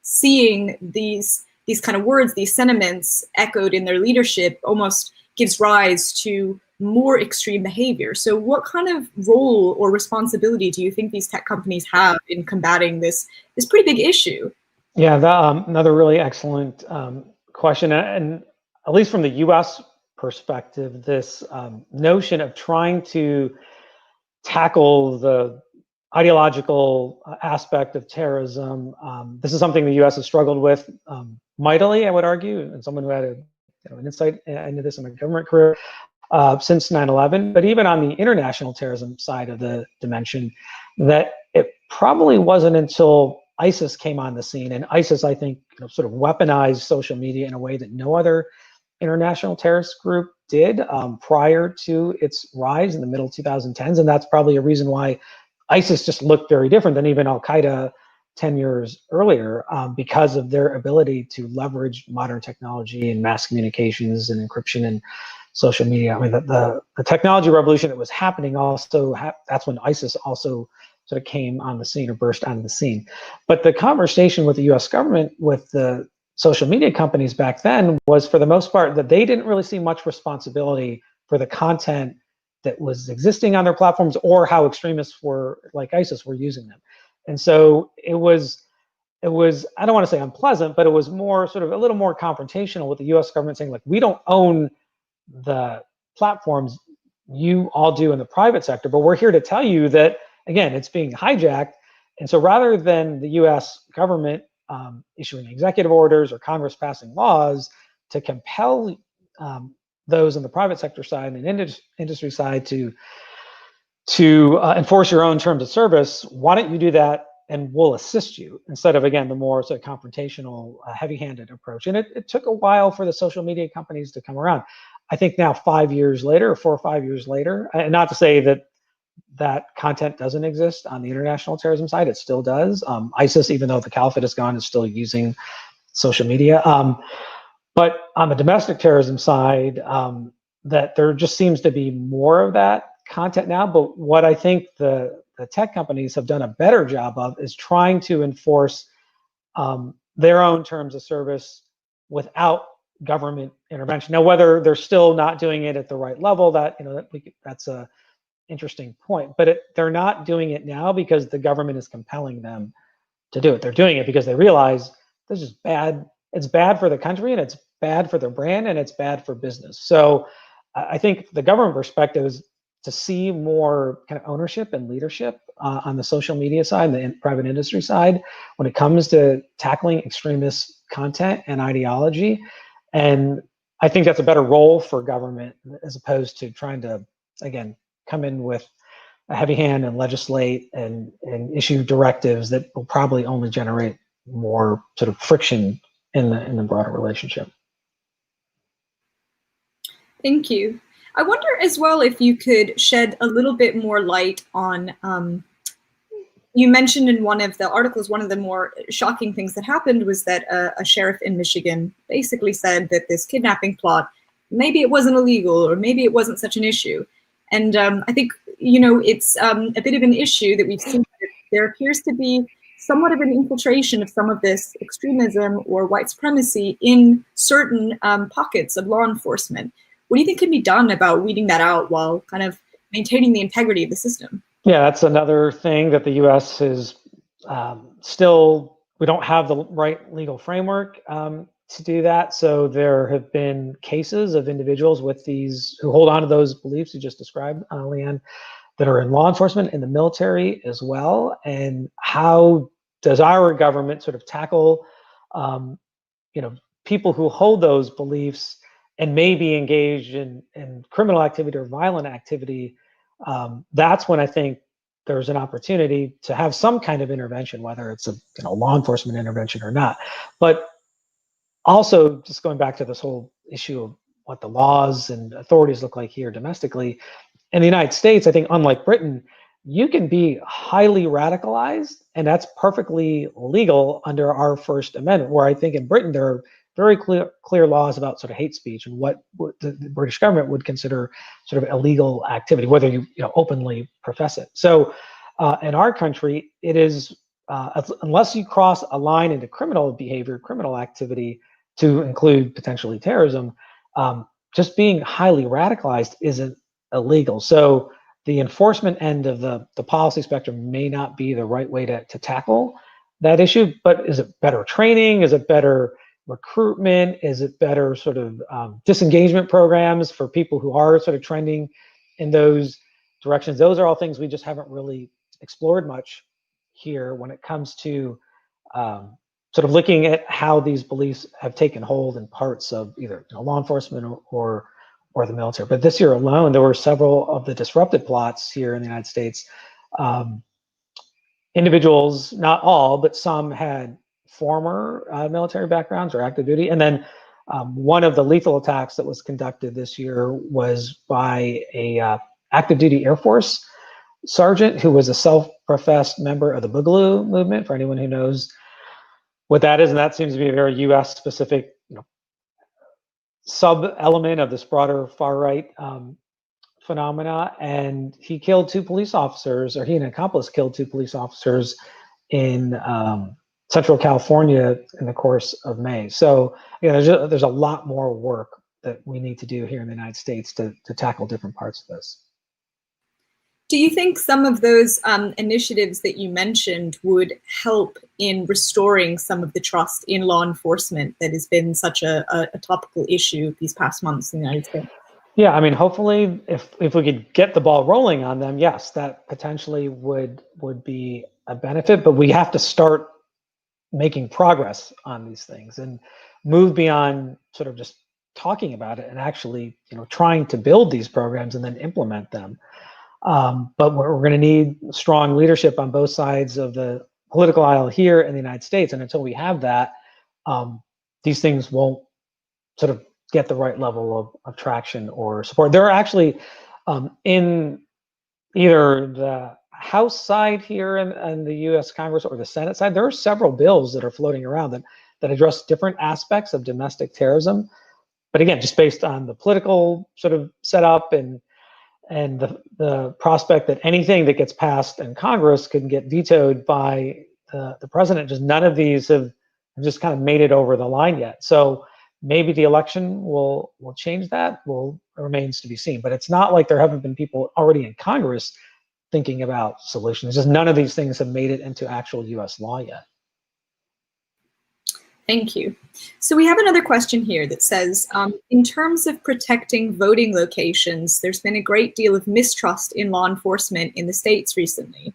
seeing these kind of words, these sentiments echoed in their leadership, almost gives rise to more extreme behavior. So what kind of role or responsibility do you think these tech companies have in combating this pretty big issue? Yeah, another really excellent question. And at least from the US perspective, this notion of trying to tackle the ideological aspect of terrorism. This is something the U.S. has struggled with mightily, I would argue, and someone who had an insight into this in my government career since 9/11. But even on the international terrorism side of the dimension, that it probably wasn't until ISIS came on the scene, and ISIS, I think, sort of weaponized social media in a way that no other international terrorist group did prior to its rise in the middle 2010s, and that's probably a reason why ISIS just looked very different than even Al-Qaeda 10 years earlier, because of their ability to leverage modern technology and mass communications and encryption and social media. I mean, the technology revolution that was happening also, that's when ISIS also sort of came on the scene or burst onto the scene. But the conversation with the US government, with the social media companies back then, was for the most part that they didn't really see much responsibility for the content that was existing on their platforms or how extremists were, like ISIS, were using them. And so it was, I don't want to say unpleasant, but it was more sort of a little more confrontational with the US government saying, like, we don't own the platforms, you all do in the private sector, but we're here to tell you that, again, it's being hijacked. And so rather than the US government issuing executive orders or Congress passing laws to compel those in the private sector side and industry side to enforce your own terms of service, why don't you do that and we'll assist you, instead of, again, the more sort of confrontational, heavy-handed approach. And it took a while for the social media companies to come around. I think now 5 years later, 4 or 5 years later, and not to say that that content doesn't exist on the international terrorism side, it still does. ISIS, even though the caliphate is gone, is still using social media. But on the domestic terrorism side, that there just seems to be more of that content now. But what I think the tech companies have done a better job of is trying to enforce their own terms of service without government intervention. Now, whether they're still not doing it at the right level, that's a interesting point. But they're not doing it now because the government is compelling them to do it. They're doing it because they realize this is bad. It's bad for the country, and it's bad for their brand, and it's bad for business. So I think the government perspective is to see more kind of ownership and leadership on the social media side and the private industry side when it comes to tackling extremist content and ideology. And I think that's a better role for government as opposed to trying to, again, come in with a heavy hand and legislate and issue directives that will probably only generate more sort of friction in the broader relationship. Thank you. I wonder as well if you could shed a little bit more light on, you mentioned in one of the articles, one of the more shocking things that happened was that a sheriff in Michigan basically said that this kidnapping plot, maybe it wasn't illegal or maybe it wasn't such an issue. And I think, it's a bit of an issue that we've seen. That there appears to be somewhat of an infiltration of some of this extremism or white supremacy in certain pockets of law enforcement. What do you think can be done about weeding that out while kind of maintaining the integrity of the system? Yeah, that's another thing that the U.S. is still, we don't have the right legal framework to do that. So there have been cases of individuals with these who hold on to those beliefs you just described, Leanne, that are in law enforcement, in the military as well. And how does our government sort of tackle, people who hold those beliefs and may be engaged in criminal activity or violent activity? That's when I think there's an opportunity to have some kind of intervention, whether it's a law enforcement intervention or not. But also, just going back to this whole issue of what the laws and authorities look like here domestically, in the United States, I think, unlike Britain, you can be highly radicalized, and that's perfectly legal under our First Amendment, where I think in Britain there are very clear laws about sort of hate speech and what the British government would consider sort of illegal activity, whether you openly profess it. So in our country, it is, unless you cross a line into criminal behavior, criminal activity, to include potentially terrorism, just being highly radicalized isn't illegal. So the enforcement end of the policy spectrum may not be the right way to tackle that issue, but is it better training? Is it better recruitment? Is it better sort of disengagement programs for people who are sort of trending in those directions? Those are all things we just haven't really explored much here when it comes to sort of looking at how these beliefs have taken hold in parts of either law enforcement or the military. But this year alone, there were several of the disrupted plots here in the United States. Individuals, not all, but some had former military backgrounds or active duty. And then one of the lethal attacks that was conducted this year was by a active duty Air Force sergeant who was a self-professed member of the Boogaloo movement, for anyone who knows what that is. And that seems to be a very US specific sub-element of this broader far-right phenomena. And he killed 2 police officers, or he and an accomplice killed 2 police officers in Central California in the course of May. So there's a lot more work that we need to do here in the United States to tackle different parts of this. Do you think some of those initiatives that you mentioned would help in restoring some of the trust in law enforcement that has been such a topical issue these past months in the United States? Yeah, I mean, hopefully, if we could get the ball rolling on them, yes, that potentially would be a benefit. But we have to start making progress on these things and move beyond sort of just talking about it and actually, trying to build these programs and then implement them. But we're going to need strong leadership on both sides of the political aisle here in the United States. And until we have that, these things won't sort of get the right level of traction or support. There are actually in either the House side here and the U.S. Congress or the Senate side, there are several bills that are floating around that address different aspects of domestic terrorism. But again, just based on the political sort of setup and the prospect that anything that gets passed in Congress could get vetoed by the president, just none of these have just kind of made it over the line yet. So maybe the election will change that. Remains to be seen. But it's not like there haven't been people already in Congress thinking about solutions. It's just none of these things have made it into actual U.S. law yet. Thank you. So we have another question here that says, in terms of protecting voting locations, there's been a great deal of mistrust in law enforcement in the States recently.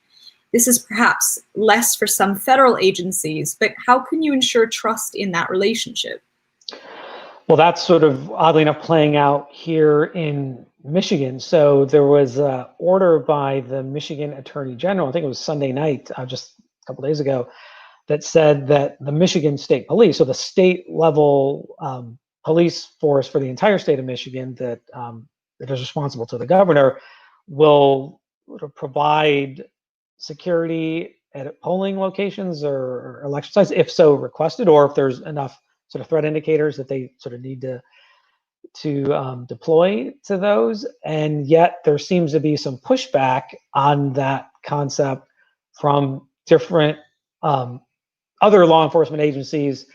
This is perhaps less for some federal agencies, but how can you ensure trust in that relationship? Well, that's sort of oddly enough playing out here in Michigan. So there was an order by the Michigan Attorney General, I think it was Sunday night, just a couple days ago, that said that the Michigan State Police, so the state level police force for the entire state of Michigan that is responsible to the governor, will provide security at polling locations or election sites, if so requested, or if there's enough sort of threat indicators that they sort of need to deploy to those. And yet there seems to be some pushback on that concept from different other law enforcement agencies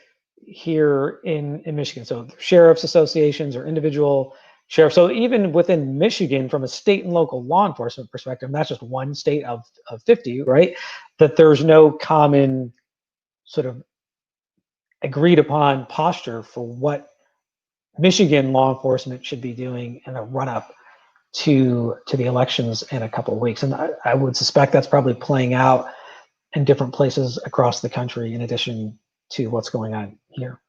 here in Michigan. So sheriff's associations or individual sheriffs. So even within Michigan, from a state and local law enforcement perspective, and that's just one state of 50, right? That there's no common sort of agreed upon posture for what Michigan law enforcement should be doing in a run-up to the elections in a couple of weeks. And I would suspect that's probably playing out in different places across the country, in addition to what's going on here.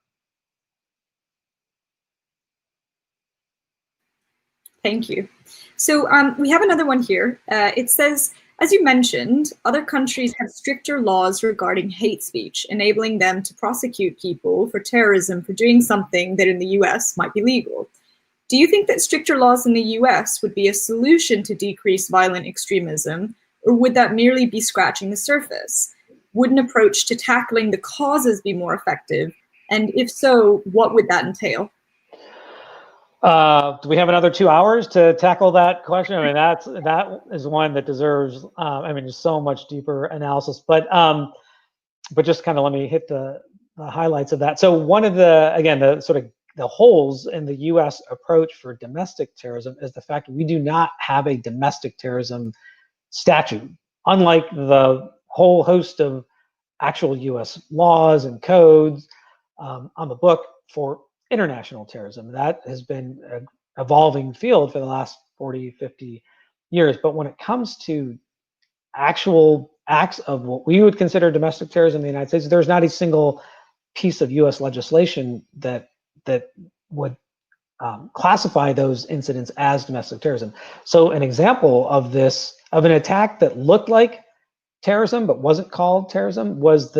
Thank you. So we have another one here. It says, as you mentioned, other countries have stricter laws regarding hate speech, enabling them to prosecute people for terrorism for doing something that in the US might be legal. Do you think that stricter laws in the US would be a solution to decrease violent extremism, or would that merely be scratching the surface? Would an approach to tackling the causes be more effective? And if so, what would that entail? Do we have another 2 hours to tackle that question? I mean, that is one that deserves, just so much deeper analysis. But just kind of let me hit the highlights of that. So one of the holes in the U.S. approach for domestic terrorism is the fact that we do not have a domestic terrorism statute, unlike the whole host of actual U.S. laws and codes on the book for international terrorism. That has been an evolving field for the last 40, 50 years. But when it comes to actual acts of what we would consider domestic terrorism in the United States, there's not a single piece of U.S. legislation that would classify those incidents as domestic terrorism. So an example of this, of an attack that looked like terrorism but wasn't called terrorism, was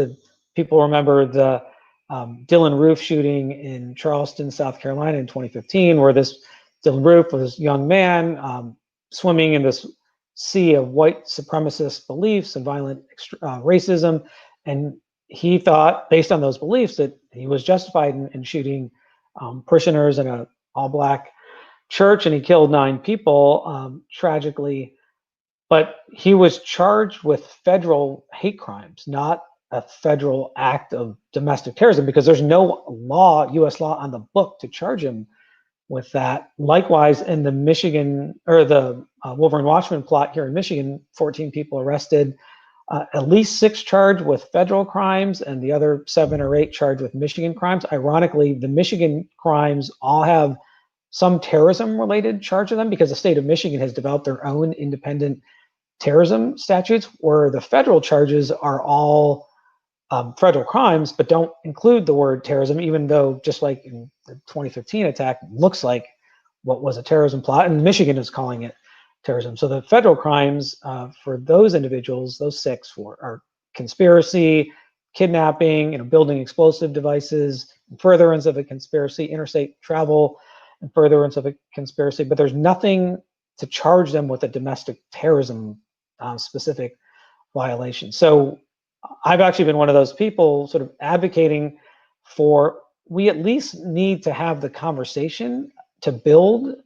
people remember the Dylan Roof shooting in Charleston, South Carolina in 2015, where this Dylan Roof was a young man swimming in this sea of white supremacist beliefs and violent racism. And he thought, based on those beliefs, that he was justified in shooting parishioners in an all-black church, and he killed 9 people, tragically. But he was charged with federal hate crimes, not a federal act of domestic terrorism, because there's no law, U.S. law on the book to charge him with that. Likewise, in the Michigan, or the Wolverine Watchman plot here in Michigan, 14 people arrested, at least 6 charged with federal crimes, and the other 7 or 8 charged with Michigan crimes. Ironically, the Michigan crimes all have some terrorism-related charge to them, because the state of Michigan has developed their own independent terrorism statutes, where the federal charges are all federal crimes, but don't include the word terrorism, even though, just like in the 2015 attack, looks like what was a terrorism plot, and Michigan is calling it terrorism. So the federal crimes for those individuals, those 6, are conspiracy, kidnapping, building explosive devices, furtherance of a conspiracy, interstate travel, and furtherance of a conspiracy. But there's nothing to charge them with a domestic terrorism specific violation. So I've actually been one of those people sort of advocating for, we at least need to have the conversation to build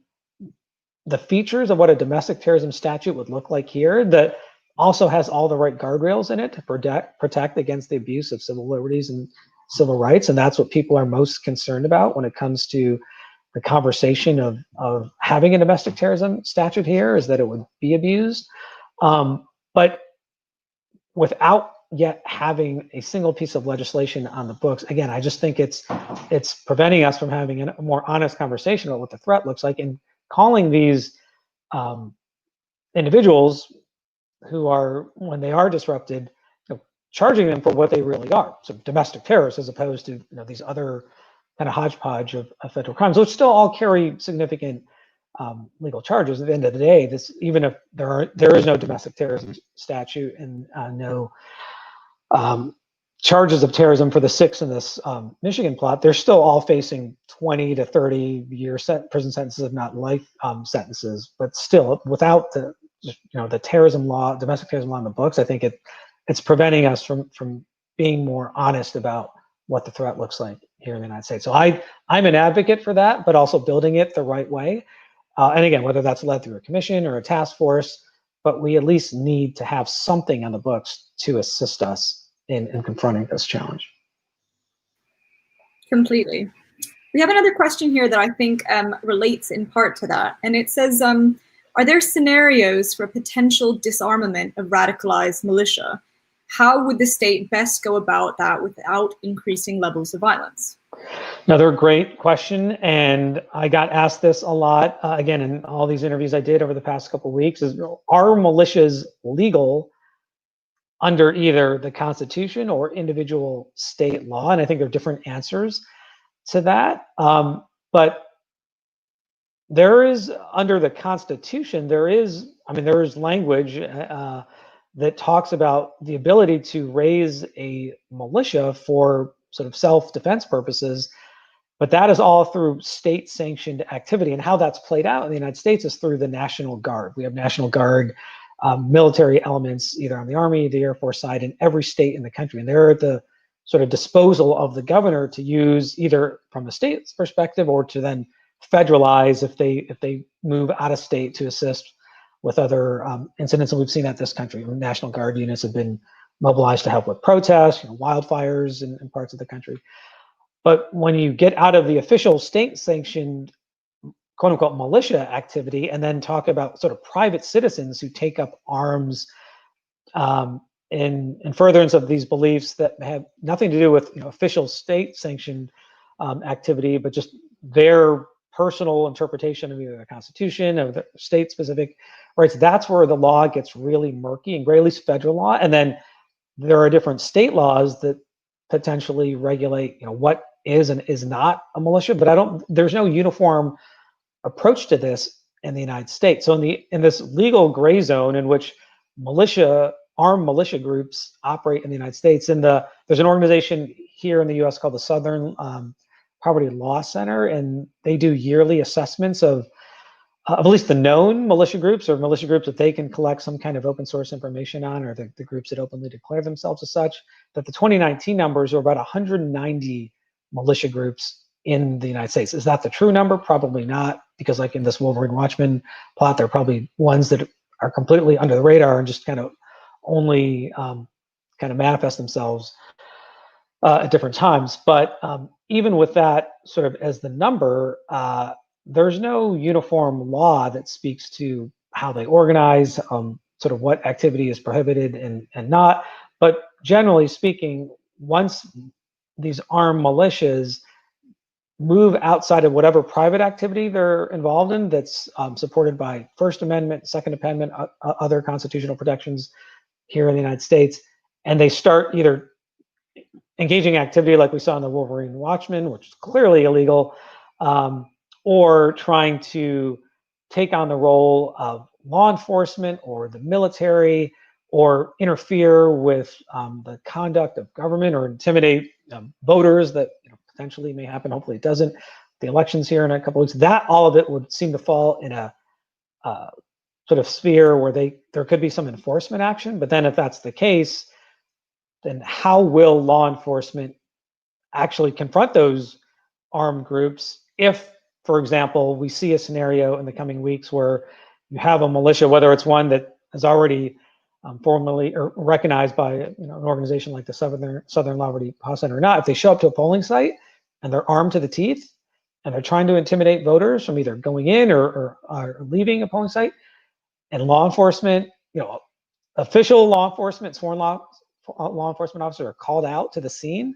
the features of what a domestic terrorism statute would look like here, that also has all the right guardrails in it to protect against the abuse of civil liberties and civil rights. And that's what people are most concerned about when it comes to the conversation of having a domestic terrorism statute here, is that it would be abused. But without yet having a single piece of legislation on the books, again, I just think it's preventing us from having a more honest conversation about what the threat looks like, and calling these individuals who are, when they are disrupted, charging them for what they really are, so domestic terrorists, as opposed to these other kind of hodgepodge of federal crimes, which still all carry significant legal charges. At the end of the day, even if there is no domestic terrorism statute and no charges of terrorism for the 6 in this Michigan plot, they're still all facing 20 to 30 year prison sentences, if not life sentences. But still, without the terrorism law, domestic terrorism law in the books, I think it's preventing us from being more honest about what the threat looks like here in the United States. So I'm an advocate for that, but also building it the right way. And again, whether that's led through a commission or a task force, but we at least need to have something on the books to assist us in confronting this challenge. Completely. We have another question here that I think relates in part to that. And it says, are there scenarios for potential disarmament of radicalized militia? How would the state best go about that without increasing levels of violence? Another great question, and I got asked this a lot, again, in all these interviews I did over the past couple of weeks, is, are militias legal under either the Constitution or individual state law? And I think there are different answers to that. But there is, under the Constitution, there is language that talks about the ability to raise a militia for sort of self-defense purposes, but that is all through state-sanctioned activity. And how that's played out in the United States is through the National Guard. We have National Guard military elements, either on the Army, the Air Force side, in every state in the country. And they're at the sort of disposal of the governor to use, either from the state's perspective or to then federalize if they move out of state to assist with other incidents. And we've seen that this country. National Guard units have been mobilized to help with protests, wildfires in parts of the country. But when you get out of the official state-sanctioned, quote-unquote, militia activity, and then talk about sort of private citizens who take up arms in furtherance of these beliefs that have nothing to do with official state-sanctioned activity, but just their personal interpretation of either the Constitution or the state-specific rights. That's where the law gets really murky, and at least federal law. And then there are different state laws that potentially regulate, what is and is not a militia. But there's no uniform approach to this in the United States. So in this legal gray zone in which armed militia groups operate in the United States, there's an organization here in the U.S. called the Southern Poverty Law Center, and they do yearly assessments of at least the known militia groups, or militia groups that they can collect some kind of open source information on, or the groups that openly declare themselves as such. That the 2019 numbers are about 190 militia groups in the United States. Is that the true number? Probably not, because like in this Wolverine Watchman plot, there are probably ones that are completely under the radar and just kind of only manifest themselves at different times. But even with that sort of as the number, there's no uniform law that speaks to how they organize, sort of what activity is prohibited and not. But generally speaking, once these armed militias move outside of whatever private activity they're involved in that's supported by First Amendment, Second Amendment, other constitutional protections here in the United States, and they start either engaging activity like we saw in the Wolverine Watchman, which is clearly illegal, or trying to take on the role of law enforcement or the military, or interfere with the conduct of government, or intimidate voters. That potentially may happen. Hopefully it doesn't. The elections here in a couple of weeks, that all of it would seem to fall in a sort of sphere where there could be some enforcement action. But then if that's the case, then how will law enforcement actually confront those armed groups if, for example, we see a scenario in the coming weeks where you have a militia, whether it's one that is already formally or recognized by an organization like the Southern Poverty Law Center or not, if they show up to a polling site and they're armed to the teeth and they're trying to intimidate voters from either going in or leaving a polling site, and law enforcement, official law enforcement, sworn law enforcement officers are called out to the scene,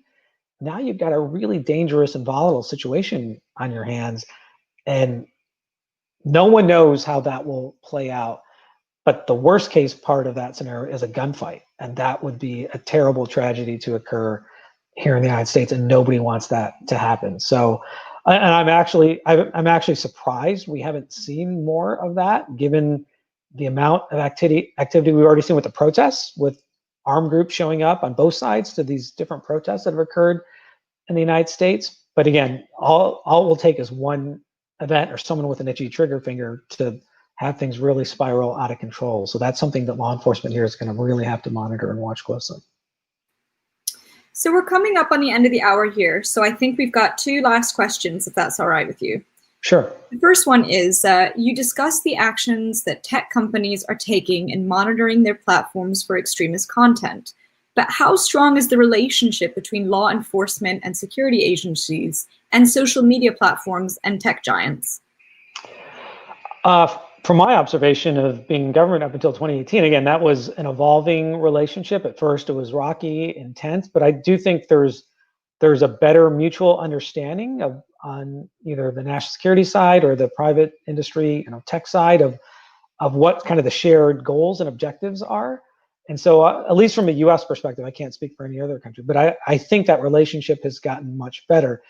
now you've got a really dangerous and volatile situation on your hands, and no one knows how that will play out. But the worst case part of that scenario is a gunfight, and that would be a terrible tragedy to occur here in the United States, and nobody wants that to happen. So, and I'm actually surprised we haven't seen more of that, given the amount of activity we've already seen with the protests, with armed groups showing up on both sides to these different protests that have occurred in the United States. But again, all it will take is one event or someone with an itchy trigger finger to have things really spiral out of control. So that's something that law enforcement here is going to really have to monitor and watch closely. So we're coming up on the end of the hour here. So I think we've got two last questions, if that's all right with you. Sure. The first one is, you discuss the actions that tech companies are taking in monitoring their platforms for extremist content. But how strong is the relationship between law enforcement and security agencies and social media platforms and tech giants? From my observation of being in government up until 2018, again, that was an evolving relationship. At first, it was rocky, intense, but I do think there's a better mutual understanding on either the national security side or the private industry, tech side of what kind of the shared goals and objectives are. And so, at least from a U.S. perspective, I can't speak for any other country, but I think that relationship has gotten much better.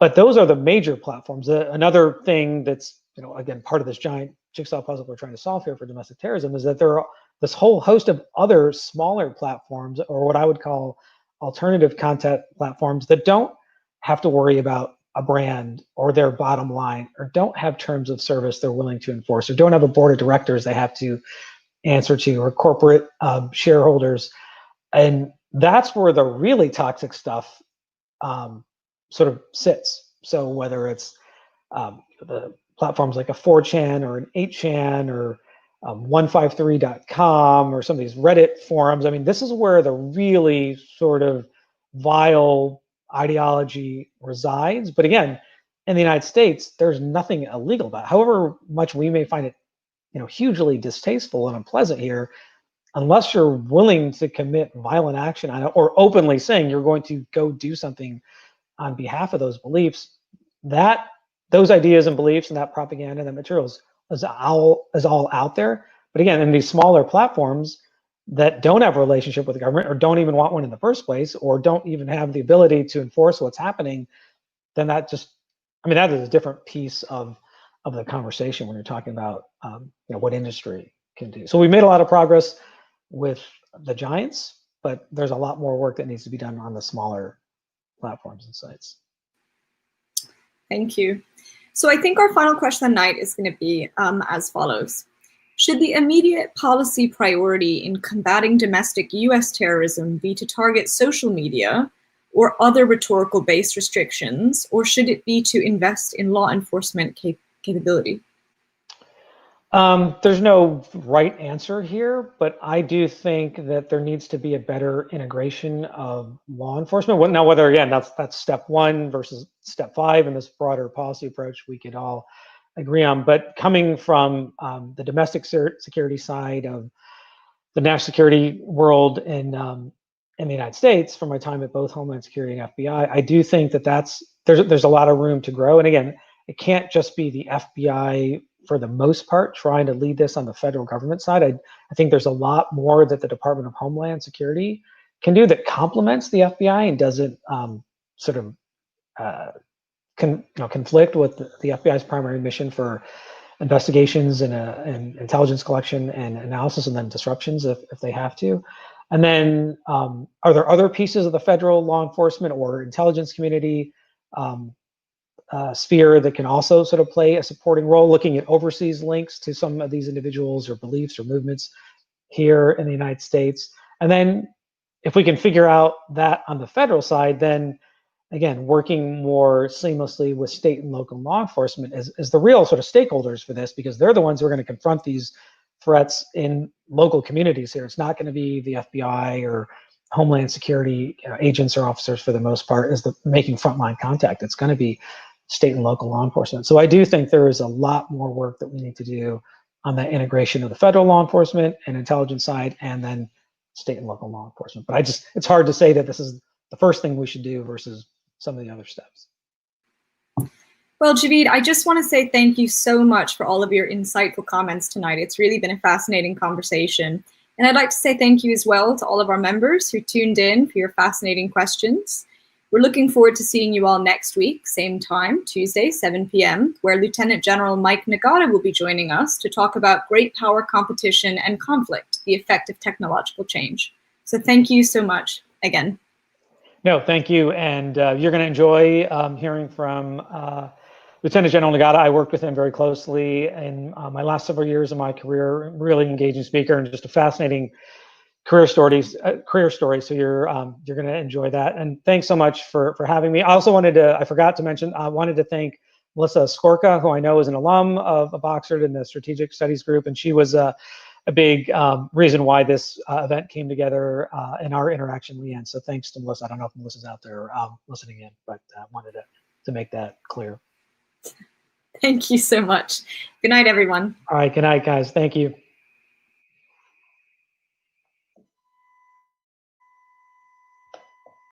But those are the major platforms. Another thing that's, again, part of this giant jigsaw puzzle we're trying to solve here for domestic terrorism is that there are this whole host of other smaller platforms, or what I would call alternative content platforms, that don't have to worry about a brand or their bottom line, or don't have terms of service they're willing to enforce, or don't have a board of directors they have to answer to, or corporate shareholders. And that's where the really toxic stuff sort of sits. So whether it's the platforms like a 4chan or an 8chan or 153.com or some of these Reddit forums, I mean, this is where the really sort of vile ideology resides. But again, in the United States, there's nothing illegal about it. However much we may find it, hugely distasteful and unpleasant here, unless you're willing to commit violent action on it or openly saying you're going to go do something on behalf of those beliefs, that those ideas and beliefs and that propaganda and that materials is all out there. But again, in these smaller platforms that don't have a relationship with the government or don't even want one in the first place or don't even have the ability to enforce what's happening, then that just, I mean, that is a different piece of the conversation when you're talking about what industry can do. So we made a lot of progress with the giants, but there's a lot more work that needs to be done on the smaller platforms and sites. Thank you. So I think our final question tonight is going to be as follows. Should the immediate policy priority in combating domestic US terrorism be to target social media or other rhetorical-based restrictions, or should it be to invest in law enforcement capability? There's no right answer here, but I do think that there needs to be a better integration of law enforcement. Now, whether, again, that's step 1 versus step 5 in this broader policy approach, we could all agree on. But coming from the domestic security side of the national security world in the United States, from my time at both Homeland Security and FBI, I do think that there's a lot of room to grow. And again, it can't just be the FBI for the most part trying to lead this on the federal government side. I think there's a lot more that the Department of Homeland Security can do that complements the FBI and doesn't conflict with the FBI's primary mission for investigations and intelligence collection and analysis, and then disruptions if they have to. And then are there other pieces of the federal law enforcement or intelligence community sphere that can also sort of play a supporting role, looking at overseas links to some of these individuals or beliefs or movements here in the United States? And then if we can figure out that on the federal side, then again, working more seamlessly with state and local law enforcement is the real sort of stakeholders for this, because they're the ones who are going to confront these threats in local communities here. It's not going to be the FBI or Homeland Security agents or officers for the most part is making frontline contact. It's going to be state and local law enforcement. So I do think there is a lot more work that we need to do on that integration of the federal law enforcement and intelligence side, and then state and local law enforcement. But it's hard to say that this is the first thing we should do versus some of the other steps. Well, Javed, I just want to say thank you so much for all of your insightful comments tonight. It's really been a fascinating conversation. And I'd like to say thank you as well to all of our members who tuned in for your fascinating questions. We're looking forward to seeing you all next week, same time, Tuesday, 7 p.m., where Lieutenant General Mike Nagata will be joining us to talk about great power competition and conflict, the effect of technological change. So thank you so much again. No, thank you. And you're going to enjoy hearing from Lieutenant General Nagata. I worked with him very closely in my last several years of my career. Really engaging speaker and just a fascinating career story. So you're going to enjoy that. And thanks so much for having me. I also I forgot to mention, I wanted to thank Melissa Skorka, who I know is an alum of Oxford in the Strategic Studies group, and she was a big reason why this event came together in our interaction, Leanne. So thanks to Melissa. I don't know if Melissa's out there listening in, but wanted to make that clear. Thank you so much. Good night, everyone. All right, good night, guys. Thank you.